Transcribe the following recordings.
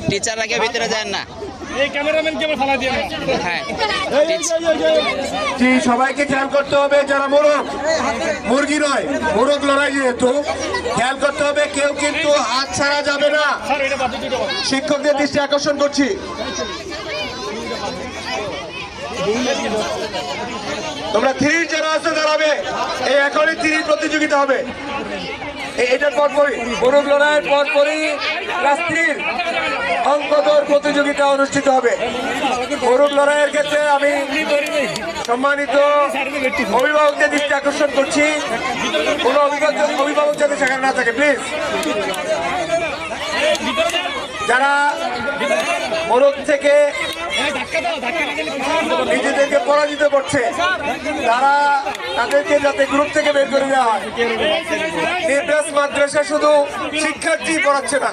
Teacher আগে ভিতরে যান না। সবাইকে খেয়াল করতে হবে, যারা মোরগ, মুরগি নয়, মোরগ লড়াই যেহেতু খেয়াল করতে হবে, কেউ কিন্তু হাত ছাড়া যাবে না। শিক্ষকদের দৃষ্টি আকর্ষণ করছি। তোমরা থ্রির যারা আছে দাঁড়াবে, এই এখনই থ্রির প্রতিযোগিতা হবে। এটার পরপরই মোরগ লড়াইয়ের পরপরই ক্লাস 3 অঙ্ক দৌড় প্রতিযোগিতা অনুষ্ঠিত হবে। মোরগ লড়াইয়ের ক্ষেত্রে আমি সম্মানিত অভিভাবকদের দৃষ্টি আকর্ষণ করছি, কোনো অভিভাবক যাতে সেখানে না থাকে প্লিজ। যারা মোরগ থেকে নিজেদেরকে পরাজিত করছে তারা তাদেরকে যাতে গ্রুপ থেকে বের করে দেওয়া হয়। নির্দেশ মাদ্রাসা শুধু শিক্ষার্থী পড়াচ্ছে না,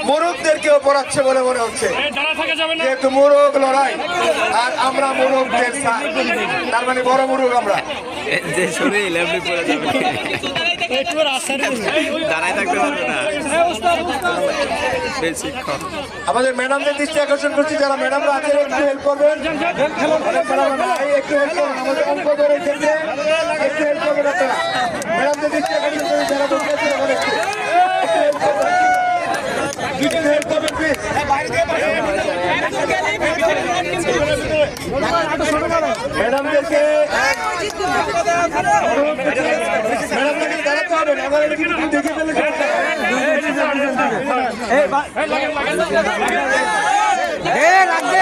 মোরগদেরকেও পড়াচ্ছে বলে মনে হচ্ছে, যেহেতু মোরগ লড়াই আর আমরা মোরগদের তার মানে বড় মোরগ আমরা। আমাদের ম্যাডামদের দৃষ্টি আকর্ষণ করছি, যারা ম্যাডামরা আছেন একটু হেল্প করবেন, একটু হেল্প করবেন আমাদের অঙ্ক দৌড়ের ক্ষেত্রে, একটু হেল্প করবেন আপনারা। ম্যাডামদের দৃষ্টি আকর্ষণ করছি, যারা বসে আছেন একটু হেল্প করবেন প্লিজ। ম্যাডামদেরকে দাঁড়াতে হবে না, আমার কিন্তু দেখে ফেলে লাগবে